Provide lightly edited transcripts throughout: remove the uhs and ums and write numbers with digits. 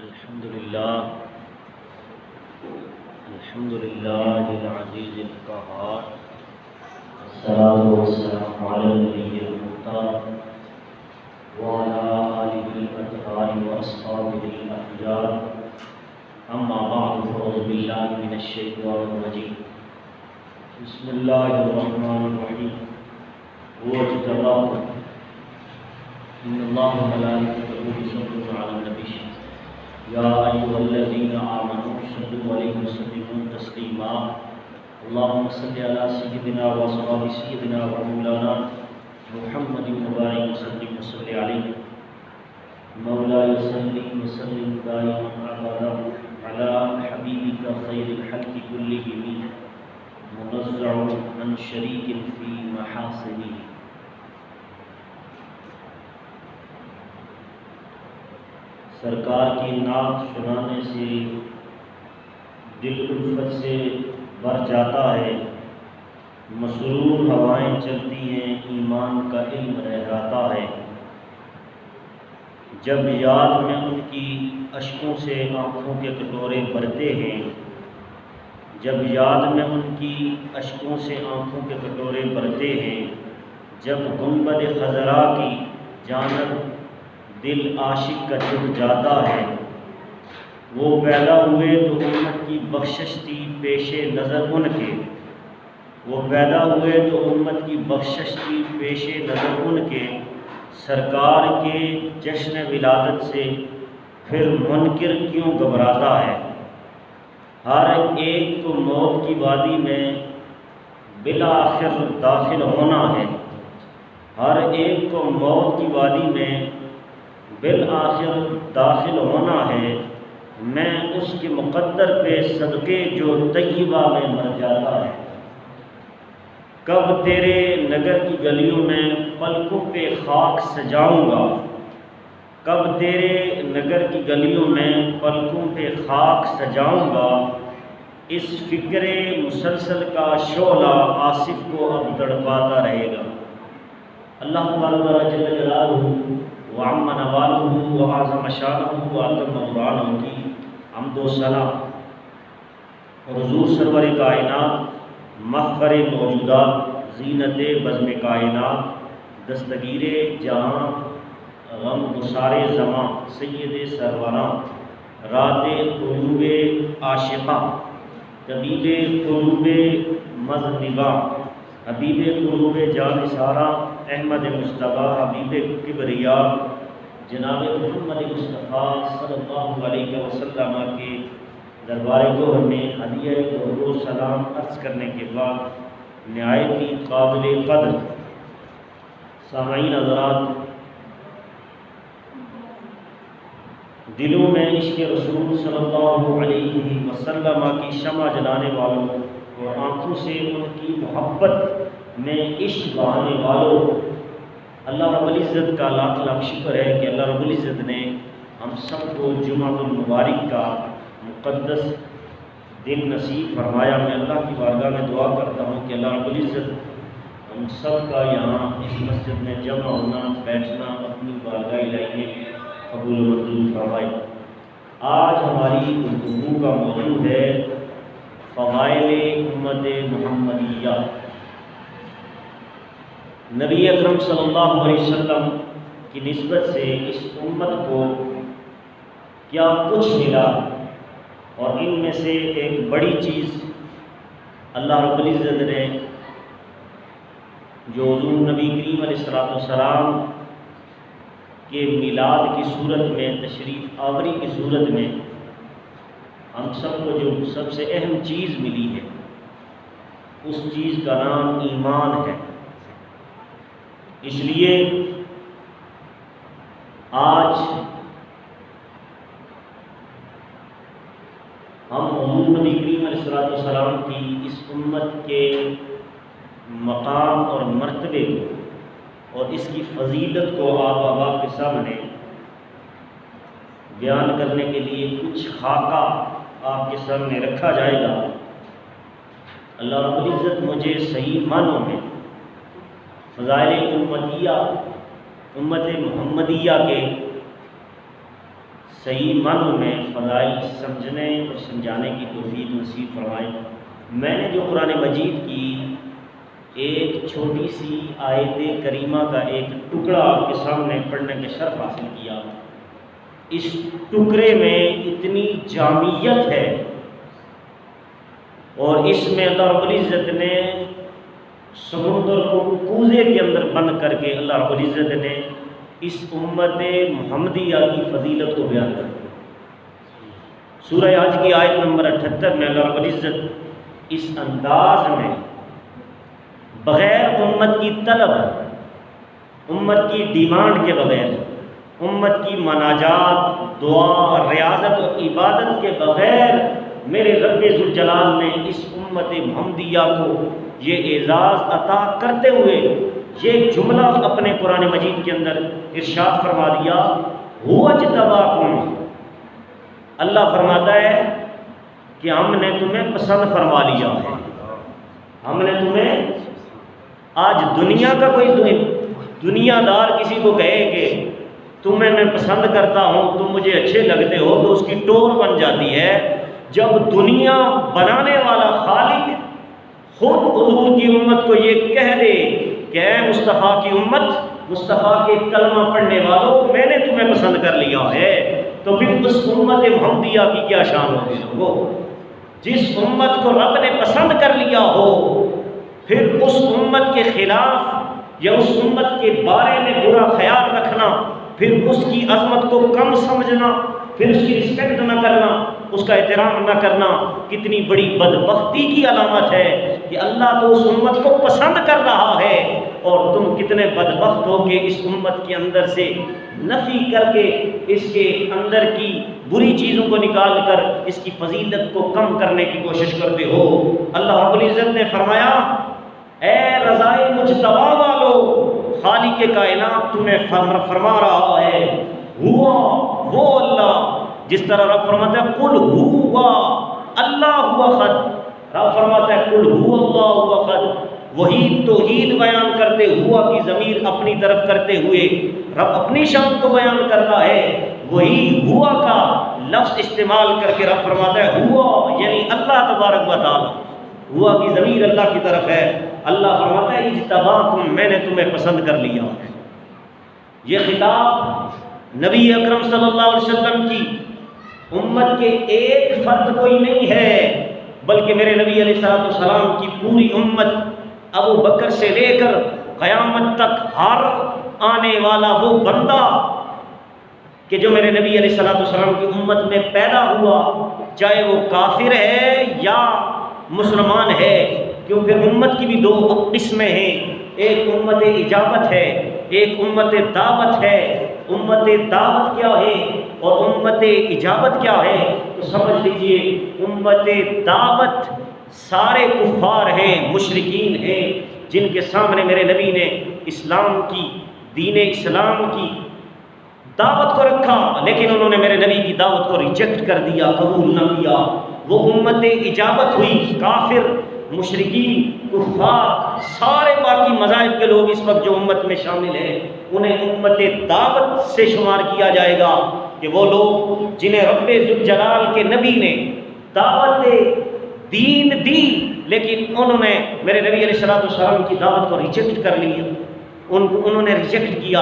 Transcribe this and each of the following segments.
الحمد لله العزيز القهار، والصلاة والسلام على النبي المختار وعلى آله الأطهار وأصحابه الأخيار. أما بعد، فأعوذ بالله من الشيطان الرجيم. بسم الله الرحمن الرحيم. هو اجتباكم إن الله وملائكته يصلون على النبي يا أيها الذين آمنوا صلوا عليه وسلموا تسليما. اللهم صل على سيدنا وصحاب سيدنا ومولانا محمد وبارك وسلم وصل عليه. مولاي صل وسلم دائما أبدا على حبيبك خير الخلق كلهم منزع عن شريك في محاسنه. سرکار کی نعت سنانے سے دل الفت سے بھر جاتا ہے، مسرور ہوائیں چلتی ہیں، ایمان کا علم رہ جاتا ہے. جب یاد میں ان کی اشکوں سے آنکھوں کے کٹورے بھرتے ہیں، جب یاد میں ان کی اشکوں سے آنکھوں کے کٹورے بھرتے ہیں، جب گنبد خضرا کی جانب دل عاشق کا جھک جاتا ہے. وہ پیدا ہوئے تو امت کی بخشش تھی پیش نظر ان کے، وہ پیدا ہوئے تو امت کی بخشش تھی پیش نظر ان کے. سرکار کے جشن ولادت سے پھر منکر کیوں گھبراتا ہے؟ ہر ایک کو موت کی وادی میں بالآخر داخل ہونا ہے، ہر ایک کو موت کی وادی میں بالآخر داخل ہونا ہے. میں اس کے مقدر پہ صدقے جو طیبہ میں مر جاتا ہے. کب تیرے نگر کی گلیوں میں پلکوں پہ خاک سجاؤں گا، کب تیرے نگر کی گلیوں میں پلکوں پہ خاک سجاؤں گا. اس فکر مسلسل کا شعلہ آصف کو اب تڑپاتا رہے گا. اللہ تعالیٰ جل جلالہ وعم نوالہ وعظم شانہ وعظم قرآنہ کی حمد و ثنا اور حضور سرور کائنات مفخر موجودات زینت بزم کائنات دستگیر جہاں غم گسار زماں سید سروراں رات قلوب عاشقاں طبیب قلوب مذنباں حبیب قلوب جانثاراں احمد مصطفیٰ حبیب کبریا جناب محمد مصطفیٰ صلی اللہ علیہ وسلم کے دربار گوہر میں ہدیہ درود و سلام عرض کرنے کے بعد نہایت ہی قابل قدر سامعین حضرات، دلوں میں عشق رسول صلی اللہ علیہ وسلم کی شمع جلانے والوں اور آنکھوں سے ان کی محبت میں عشق بہانے والوں، اللہ رب العزت کا لاکھ لاکھ شکر ہے کہ اللہ رب العزت نے ہم سب کو جمعہ المبارک کا مقدس دن نصیب فرمایا. میں اللہ کی بارگاہ میں دعا کرتا ہوں کہ اللہ رب العزت ہم سب کا یہاں اس مسجد میں جمع ہونا بیٹھنا اپنی بارگاہ الہی میں قبول و منظور فرمائے. آج ہماری گفتگو کا موضوع ہے فضائل امت محمدیہ. نبی اکرم صلی اللہ علیہ وسلم کی نسبت سے اس امت کو کیا کچھ ملا، اور ان میں سے ایک بڑی چیز اللہ رب العزت نے جو حضور نبی کریم علیہ السلام کے میلاد کی صورت میں تشریف آوری کی صورت میں ہم سب کو جو سب سے اہم چیز ملی ہے، اس چیز کا نام ایمان ہے. اس لیے آج ہم حضور نبی کریم علیہ السلام کی اس امت کے مقام اور مرتبے کو اور اس کی فضیلت کو آپ احباب کے سامنے بیان کرنے کے لیے کچھ خاکہ آپ کے سامنے رکھا جائے گا. اللہ رب العزت مجھے صحیح معنوں میں فضائل امت محمدیہ کے صحیح معنوں میں فضائل سمجھنے اور سمجھانے کی توفیق نصیب فرمائے۔ میں نے جو قرآن مجید کی ایک چھوٹی سی آیت کریمہ کا ایک ٹکڑا آپ کے سامنے پڑھنے کے شرف حاصل کیا، اس ٹکڑے میں اتنی جامعیت ہے اور اس میں اللہ رب العزت نے سمندر کو کوزے کے اندر بند کر کے اللہ رب العزت نے اس امت محمدیہ کی فضیلت کو بیان کر دیا۔ سورہ حج کی آیت نمبر 78 میں اللہ رب العزت اس انداز میں بغیر امت کی طلب، امت کی ڈیمانڈ کے بغیر، امت کی مناجات، دعا، ریاضت اور عبادت کے بغیر میرے رب ذوالجلال نے اس امت محمدیہ کو یہ اعزاز عطا کرتے ہوئے یہ جملہ اپنے قرآن مجید کے اندر ارشاد فرما دیا، هو اجتباکم۔ اللہ فرماتا ہے کہ ہم نے تمہیں پسند فرما لیا ہے، ہم نے تمہیں۔ آج دنیا کا کوئی دنیا دار کسی کو کہے کہ تمہیں میں پسند کرتا ہوں، تم مجھے اچھے لگتے ہو، تو اس کی ٹور بن جاتی ہے۔ جب دنیا بنانے والا خالق خود حضور کی امت کو یہ کہہ دے کہ اے مصطفیٰ کی امت، مصطفیٰ کے کلمہ پڑھنے والوں، میں نے تمہیں پسند کر لیا ہے، تو پھر اس امت محمدیہ کی کیا شان ہوگی لوگوں؟ جس امت کو رب نے پسند کر لیا ہو، پھر اس امت کے خلاف یا اس امت کے بارے میں برا خیال رکھنا، پھر اس کی عظمت کو کم سمجھنا، پھر اس کی رسپیکٹ نہ کرنا، اس کا احترام نہ کرنا، کتنی بڑی بدبختی کی علامت ہے کہ اللہ تو اس امت کو پسند کر رہا ہے اور تم کتنے بدبخت ہو کہ اس امت کے اندر سے نفی کر کے اس کے اندر کی بری چیزوں کو نکال کر اس کی فضیلت کو کم کرنے کی کوشش کرتے ہو۔ اللہ رب العزت نے فرمایا، اے رضائے مجتبی والو، خالق کائنات تمہیں فرما رہا ہے، ہوا وہ اللہ، جس طرح رب فرماتا ہے قل ہوا اللہ ہوا احد، رب فرماتا ہے قل ہوا اللہ ہوا احد، وہی توحید بیان کرتے ہوا کی ضمیر اپنی طرف کرتے ہوئے رب اپنی شان کو بیان کرتا ہے، وہی ہوا کا لفظ استعمال کر کے رب فرماتا ہے ہوا یعنی اللہ تبارک و تعالی، ہوا کی ضمیر اللہ کی طرف ہے۔ اللہ فرماتا ہے اجتباکم، میں نے تمہیں پسند کر لیا۔ یہ خطاب نبی اکرم صلی اللہ علیہ وسلم کی امت کے ایک فرد کوئی نہیں ہے، بلکہ میرے نبی علیہ السلام کی پوری امت، ابو بکر سے لے کر قیامت تک ہر آنے والا وہ بندہ کہ جو میرے نبی علیہ السلام کی امت میں پیدا ہوا، چاہے وہ کافر ہے یا مسلمان ہے، کیونکہ امت کی بھی دو قسمیں ہیں، ایک امت اجابت ہے، ایک امت دعوت ہے۔ امت دعوت کیا ہے اور امت اجابت کیا ہے؟ تو سمجھ لیجئے، امت دعوت سارے کفار ہیں، مشرکین ہیں، جن کے سامنے میرے نبی نے اسلام کی، دین اسلام کی دعوت کو رکھا، لیکن انہوں نے میرے نبی کی دعوت کو ریجیکٹ کر دیا، قبول نہ کیا۔ وہ امت اجابت ہوئی، کافر، مشرکین، کفار، سارے باقی مذاہب کے لوگ اس وقت جو امت میں شامل ہیں، انہیں امت دعوت سے شمار کیا جائے گا، کہ وہ لوگ جنہیں رب ذوالجلال کے نبی نے دعوت دین دی، لیکن انہوں نے میرے نبی علیہ السلام کی دعوت کو ریجیکٹ کر لیا، انہوں نے ریجیکٹ کیا،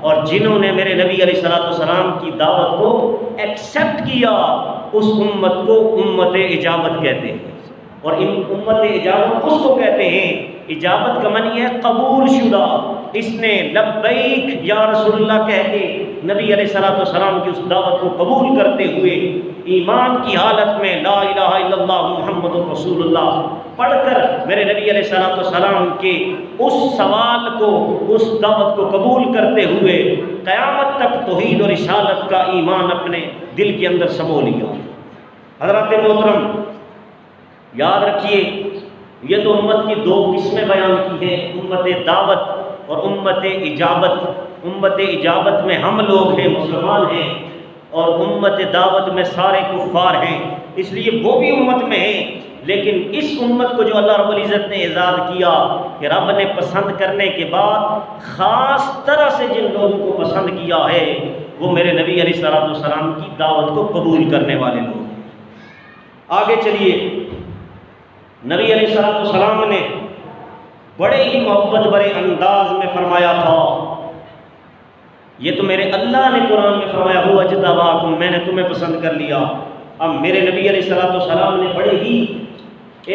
اور جنہوں نے میرے نبی علیہ السلام کی دعوت کو ایکسیپٹ کیا، اس امت کو امت اجابت کہتے ہیں۔ اور امت اجابت اس کو کہتے ہیں، اجابت کا معنی ہے قبول شدہ، اس نے لبیک یا رسول اللہ کہہ کے نبی علیہ السلام کی اس دعوت کو قبول کرتے ہوئے ایمان کی حالت میں لا الہ الا اللہ محمد رسول اللہ پڑھ کر میرے نبی علیہ السلام کے اس سوال کو، اس دعوت کو قبول کرتے ہوئے قیامت تک توحید اور رسالت کا ایمان اپنے دل کے اندر سمو لیا۔ حضرات محترم، یاد رکھیے، یہ تو امت کی دو قسمیں بیان کی ہیں، امت دعوت اور امت اجابت۔ امت اجابت میں ہم لوگ ہیں، مسلمان ہیں، اور امت دعوت میں سارے کفار ہیں، اس لیے وہ بھی امت میں ہیں۔ لیکن اس امت کو جو اللہ رب العزت نے اعزاز کیا کہ رب نے پسند کرنے کے بعد خاص طرح سے جن لوگوں کو پسند کیا ہے، وہ میرے نبی علیہ الصلوۃ والسلام کی دعوت کو قبول کرنے والے لوگ ہیں۔ آگے چلیے، نبی علیہ الصلوۃ والسلام نے بڑے ہی محبت بھرے انداز میں فرمایا تھا، یہ تو میرے اللہ نے قرآن میں فرمایا ہوا اجتباکم، میں نے تمہیں پسند کر لیا۔ اب میرے نبی علیہ الصلوۃ والسلام نے بڑے ہی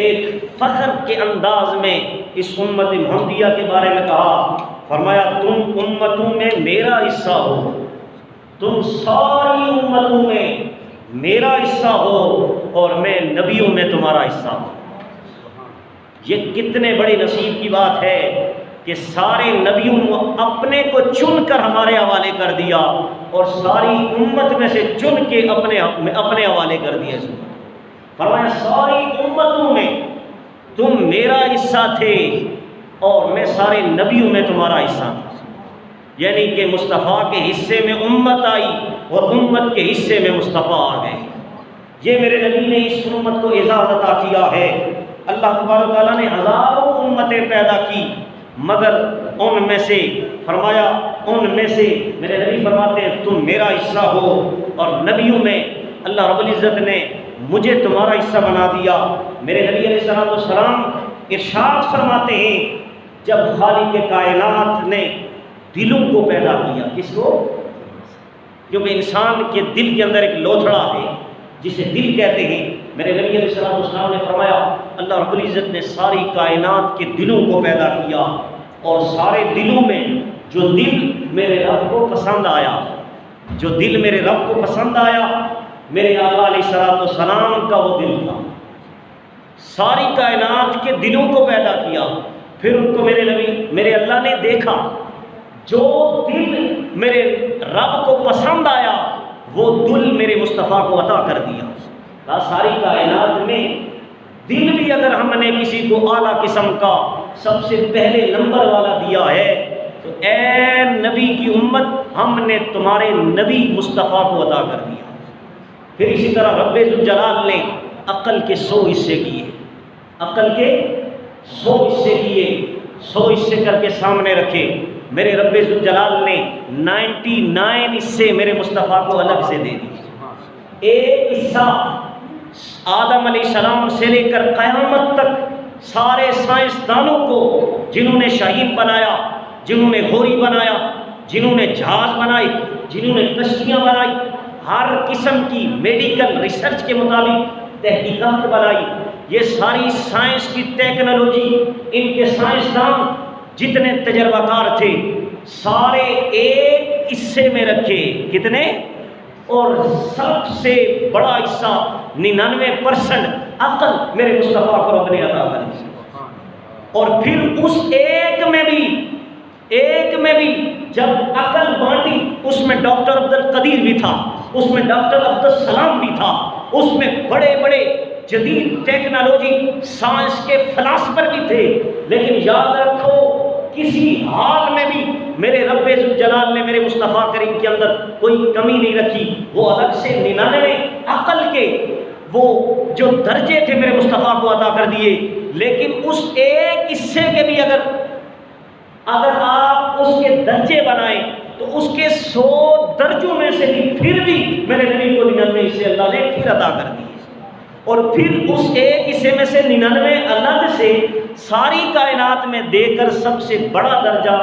ایک فخر کے انداز میں اس امت محمدیہ کے بارے میں کہا، فرمایا تم امتوں میں میرا حصہ ہو، تم ساری امتوں میں میرا حصہ ہو اور میں نبیوں میں تمہارا حصہ ہوں۔ یہ کتنے بڑے نصیب کی بات ہے کہ سارے نبیوں نے اپنے کو چن کر ہمارے حوالے کر دیا اور ساری امت میں سے چن کے اپنے حوالے کر دیا۔ فرمایا ساری امتوں میں تم میرا حصہ تھے اور میں سارے نبیوں میں تمہارا حصہ تھا، یعنی کہ مصطفیٰ کے حصے میں امت آئی اور امت کے حصے میں مصطفیٰ آ گئے۔ یہ میرے نبی نے اس امت کو اعزاز عطا کیا ہے۔ اللہ تبارک و تعالیٰ نے ہزاروں امتیں پیدا کی، مگر ان میں سے فرمایا، ان میں سے میرے نبی فرماتے ہیں تم میرا حصہ ہو، اور نبیوں میں اللہ رب العزت نے مجھے تمہارا حصہ بنا دیا۔ میرے نبی علیہ الصلوۃ والسلام ارشاد فرماتے ہیں، جب خالق کائنات نے دلوں کو پیدا کیا، کس کو؟ کیونکہ انسان کے دل کے اندر ایک لوتھڑا ہے جسے دل کہتے ہیں۔ میرے نبی علیہ الصلوۃ والسلام نے فرمایا اللہ رب العزت نے ساری کائنات کے دلوں کو پیدا کیا، اور سارے دلوں میں جو دل میرے رب کو پسند آیا، جو دل میرے رب کو پسند آیا، میرے آقا علیہ الصلوۃ والسلام کا وہ دل تھا۔ ساری کائنات کے دلوں کو پیدا کیا، پھر ان کو میرے اللہ نے دیکھا، جو دل میرے رب کو پسند آیا وہ دل میرے مصطفیٰ کو عطا کر دیا۔ ساری کائنات میں دل بھی اگر ہم نے کسی کو اعلیٰ قسم کا سب سے پہلے نمبر والا دیا ہے تو اے نبی کی امت، ہم نے تمہارے نبی مصطفیٰ کو عطا کر دیا۔ پھر اسی طرح رب ذوالجلال نے عقل کے 100 حصے کیے، عقل کے 100 حصے کیے، 100 حصے کر کے سامنے رکھے۔ میرے رب ذوالجلال نے 99 حصے میرے مصطفیٰ کو الگ سے دے دیے۔ ایک حصہ آدم علیہ السلام سے لے کر قیامت تک سارے سائنسدانوں کو، جنہوں نے شاہین بنایا، جنہوں نے گھوڑی بنایا، جنہوں نے جہاز بنائی، جنہوں نے کشتیاں بنائی، ہر قسم کی میڈیکل ریسرچ کے مطابق تحقیقات بنائی، یہ ساری سائنس کی ٹیکنالوجی، ان کے سائنسدان جتنے تجربہ کار تھے سارے ایک حصے میں رکھے۔ کتنے؟ اور سب سے بڑا حصہ 99% عقل میرے مصطفیٰ کو رب نے عطا کر دی۔ اور پھر اس ایک میں بھی جب عقل بانٹی، اس میں ڈاکٹر عبد القدیر بھی تھا، اس میں ڈاکٹر عبد السلام بھی تھا، اس میں بڑے بڑے جدید ٹیکنالوجی سائنس کے فلاسفر بھی تھے، لیکن یاد رکھو کسی حال میں بھی میرے رب ذوالجلال نے میرے مصطفیٰ کریم کے اندر کوئی کمی نہیں رکھی۔ وہ الگ سے 99 عقل کے وہ جو درجے تھے میرے مصطفیٰ کو عطا کر دیے، لیکن اس ایک حصے کے بھی اگر آپ اس کے درجے بنائیں تو اس کے 100 درجوں میں سے بھی پھر بھی میرے نبی کو 99 حصے اللہ نے پھر عطا کر دیے، اور پھر اس ایک حصے میں سے 99 الگ سے ساری کائنات میں دے کر سب سے بڑا درجہ،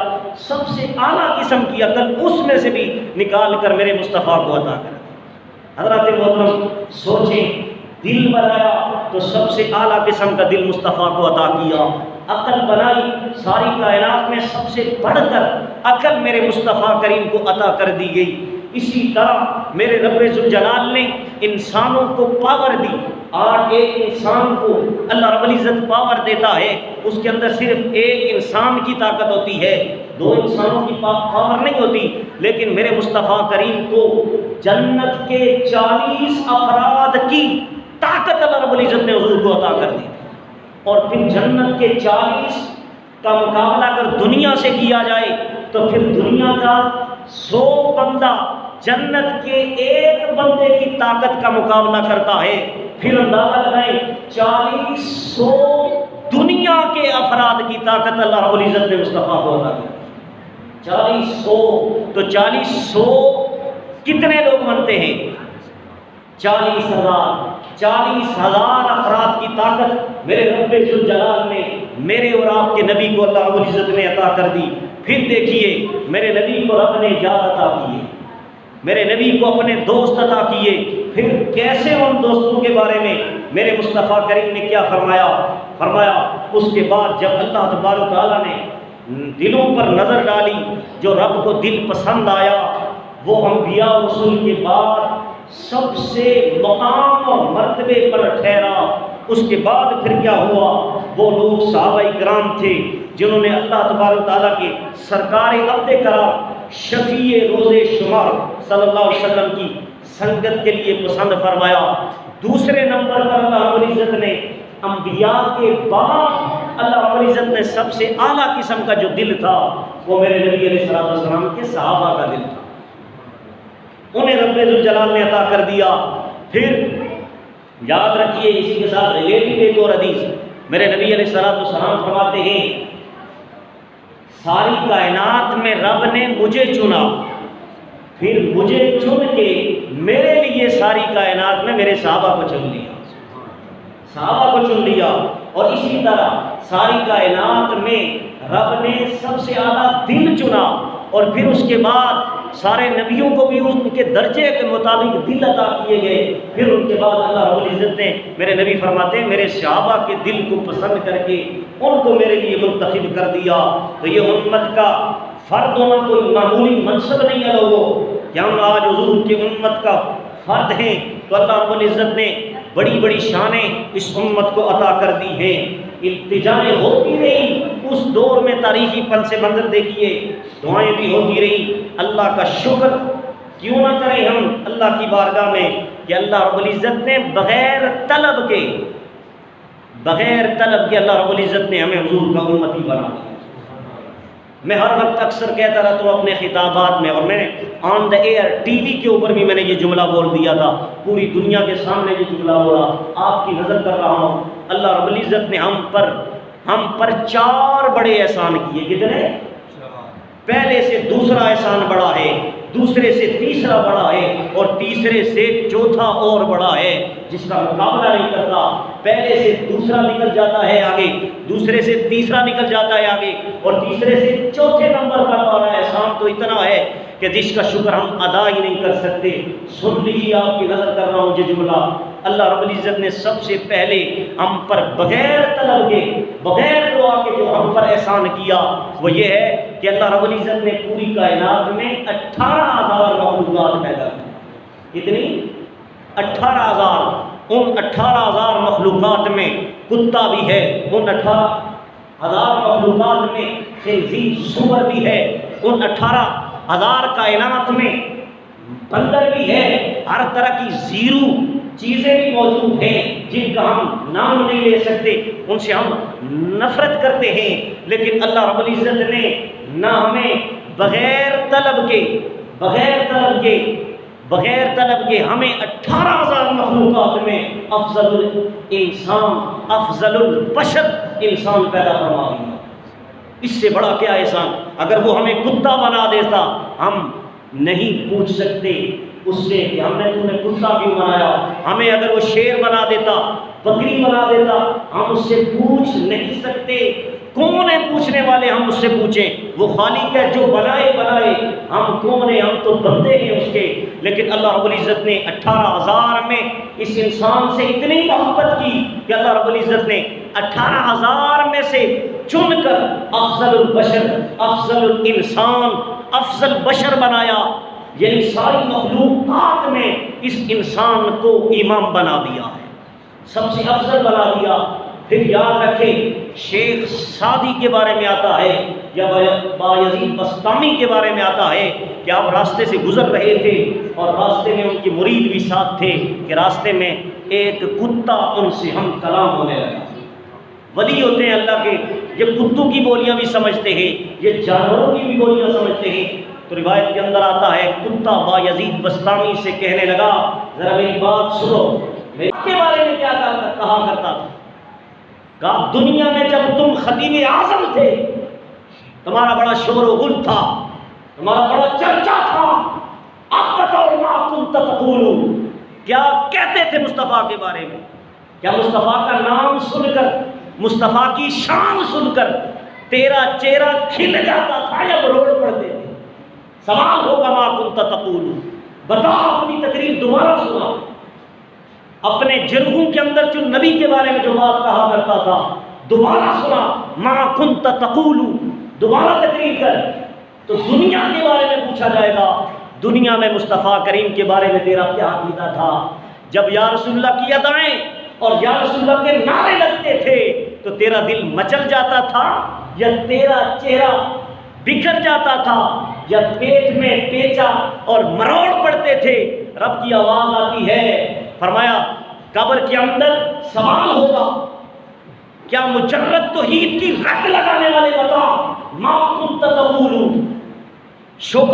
سب سے اعلیٰ قسم کی عقل اس میں سے بھی نکال کر میرے مصطفیٰ کو عطا کر دی۔ حضرات محترم سوچیں، دل بنایا تو سب سے اعلیٰ قسم کا دل مصطفیٰ کو عطا کیا، عقل بنائی ساری کائنات میں سب سے بڑھ کر عقل میرے مصطفیٰ کریم کو عطا کر دی گئی۔ اسی طرح میرے رب ذوالجلال نے انسانوں کو پاور دی۔ آج ایک انسان کو اللہ رب العزت پاور دیتا ہے، اس کے اندر صرف ایک انسان کی طاقت ہوتی ہے، 2 انسانوں کی پاور نہیں ہوتی، لیکن میرے مصطفیٰ کریم کو جنت کے 40 افراد کی طاقت اللہ رب العزت نے حضور کو عطا کر دی، اور پھر جنت کے 40 کا مقابلہ اگر دنیا سے کیا جائے تو پھر دنیا کا 100 بندہ جنت کے ایک بندے کی طاقت کا مقابلہ کرتا ہے۔ پھر اندازہ لگائیں 40 دنیا کے افراد کی طاقت اللہ رب العزت نے مصطفیٰ کو عطا کی۔ 40 تو 40 کتنے لوگ بنتے ہیں؟ 40,000 افراد کی طاقت میرے رب ذوالجلال نے میرے اور آپ کے نبی کو اللہ رب العزت نے عطا کر دی۔ پھر دیکھیے میرے نبی کو رب نے یاد عطا کیے، میرے نبی کو اپنے دوست عطا کیے۔ پھر کیسے ان دوستوں کے بارے میں میرے مصطفیٰ کریم نے کیا فرمایا اس کے بعد جب اللہ تبارک و تعالیٰ نے دلوں پر نظر ڈالی، جو رب کو دل پسند آیا وہ انبیاء رسول کے بعد سب سے مقام اور مرتبے پر ٹھہرا۔ اس کے بعد پھر کیا ہوا؟ وہ لوگ صحابہ کرام تھے جنہوں نے اللہ تبارک و تعالیٰ کے سرکار عبد کرام شفیع روز شمار صلی اللہ علیہ وسلم کی سنگت کے لیے پسند فرمایا۔ دوسرے نمبر پر اللہ رب العزت نے انبیاء کے بعد اللہ رب العزت نے سب سے اعلیٰ قسم کا جو دل تھا وہ میرے نبی علیہ السلام کے صحابہ کا دل تھا، انہیں رب ذوالجلال نے عطا کر دیا۔ پھر یاد رکھیے اسی کے ساتھ ریلیٹڈ ایک اور حدیث میرے نبی علیہ السلام فرماتے ہیں ساری کائنات میں رب نے مجھے چنا، پھر مجھے چن کے میرے لیے ساری کائنات میں میرے صحابہ کو چن لیا، اور اسی طرح ساری کائنات میں رب نے سب سے اعلیٰ دل چنا، اور پھر اس کے بعد سارے نبیوں کو بھی ان کے درجے کے مطابق دل عطا کیے گئے۔ پھر ان کے بعد اللہ رب العزت نے میرے نبی فرماتے ہیں میرے صحابہ کے دل کو پسند کر کے ان کو میرے لیے منتخب کر دیا۔ تو یہ امت کا فرد ہونا کوئی معمولی منصب نہیں ہے لوگوں کہ ہم آج حضور کی امت کا فرد ہیں، تو اللہ رب العزت نے بڑی بڑی شانیں اس امت کو عطا کر دی ہیں۔ التجائیں ہوتی رہی اس دور میں، تاریخی پس منظر دیکھیے، دعائیں بھی ہوتی رہی۔ اللہ کا شکر کیوں نہ کریں ہم اللہ کی بارگاہ میں کہ اللہ رب العزت نے بغیر طلب کے اللہ رب العزت نے ہمیں حضور کا امتی بنا دیا۔ میں ہر وقت اکثر کہتا رہتا ہوں اپنے خطابات میں، اور میں نے آن دا ایئر ٹی وی کے اوپر بھی میں نے یہ جملہ بول دیا تھا، پوری دنیا کے سامنے یہ جملہ بولا، آپ کی نظر کر رہا ہوں۔ اللہ رب العزت نے ہم پر 4 بڑے احسان کیے۔ کتنے؟ پہلے سے دوسرا احسان بڑا ہے، دوسرے سے تیسرا بڑا ہے، اور تیسرے سے چوتھا اور بڑا ہے جس کا مقابلہ نہیں کرتا۔ پہلے سے دوسرا نکل جاتا ہے آگے، دوسرے سے تیسرا نکل جاتا ہے آگے، اور تیسرے سے چوتھے نمبر پر ہمارا احسان تو اتنا ہے کہ جس کا شکر ہم ادا ہی نہیں کر سکتے۔ سن لیجیے، آپ کی نظر کر رہا ہوں یہ جملہ، اللہ رب العزت نے سب سے پہلے ہم پر بغیر طلب کے، بغیر دعا کے جو ہم پر احسان کیا وہ یہ ہے کہ اللہ رب العزت نے پوری کائنات میں 18,000 مخلوقات پیدا کی۔ کتنی؟ 18,000۔ ان 18,000 مخلوقات میں کتا بھی ہے، ان 18,000 مخلوقات میں خنزیر سور بھی ہے، ان 18,000 کائنات میں بندر بھی ہے، ہر طرح کی زیرو چیزیں بھی موجود ہیں جن کا ہم نام نہیں لے سکتے، ان سے ہم نفرت کرتے ہیں، لیکن اللہ رب العزت نے نہ ہمیں بغیر طلب کے ہمیں 18,000 مخلوقات میں افضل الانسان، افضل البشر انسان پیدا فرما دیا۔ اس سے بڑا کیا احسان؟ اگر وہ ہمیں کتا بنا دیتا ہم نہیں پوچھ سکتے اس سے کہ ہم نے تمہیں کتا کیوں بنایا۔ ہمیں اگر وہ شیر بنا دیتا، بکری بنا دیتا، ہم اس سے پوچھ نہیں سکتے۔ کون ہے پوچھنے والے؟ ہم اس سے پوچھیں، وہ خالق ہے جو بنائے، ہم کون ہیں؟ ہم تو بندے ہیں اس کے۔ لیکن اللہ رب العزت نے 18,000 میں اس انسان سے اتنی محبت کی کہ اللہ رب العزت نے 18,000 میں سے چن کر افضل البشر، افضل الانسان، افضل بشر بنایا، یعنی ساری مخلوقات میں اس انسان کو امام بنا دیا ہے، سب سے افضل بنا دیا۔ پھر یاد رکھیں شیخ سعدی کے بارے میں آتا ہے یا بایزید بسطامی کے بارے میں آتا ہے کہ آپ راستے سے گزر رہے تھے اور راستے میں ان کی مرید بھی ساتھ تھے کہ راستے میں ایک کتا ان سے ہم کلام ہونے لگا۔ ولی ہوتے ہیں اللہ کے، یہ کتوں کی بولیاں بھی سمجھتے ہیں، یہ جانوروں کی بھی بولیاں سمجھتے ہیں۔ تو روایت کے اندر آتا ہے کتا بایزید بسطامی سے کہنے لگا ذرا میری بات سنو، میرے کے بارے میں کیا کہا کرتا تھا؟ کہا دنیا میں جب تم خطیب اعظم تھے تمہارا بڑا شور و غل تھا، تمہارا بڑا چرچا تھا، اب بتاؤ ما کنت تقول، کیا کہتے تھے مصطفیٰ کے بارے میں؟ کیا مصطفیٰ کا نام سن کر، مصطفیٰ کی شان سن کر تیرا چہرہ کھل جاتا تھا یا مروڑ پڑتے تھے؟ سوال ہوگا ما کنت تقول، بتا اپنی تقریر دوبارہ سنا، اپنے جرحوں کے اندر جو نبی کے بارے میں جو بات کہا کرتا تھا دوبارہ سنا، ما کنت تقول، دوبارہ تقریر کر۔ تو دنیا کے بارے میں پوچھا جائے گا، دنیا میں مصطفیٰ کریم کے بارے میں تیرا کیا عقیدہ تھا؟ جب یا رسول اللہ کی ادائیں اور یا رسول اللہ کے نعرے لگتے تھے تو تیرا دل مچل جاتا تھا یا تیرا چہرہ بکھر جاتا تھا یا پیٹ میں پیچا اور مروڑ پڑتے تھے؟ رب کی آواز آتی ہے، فرمایا قبر کے اندر سوال ہوگا، کیا مجرد توحید کی رٹ لگانے والے بتا ما کنت تقول، شکر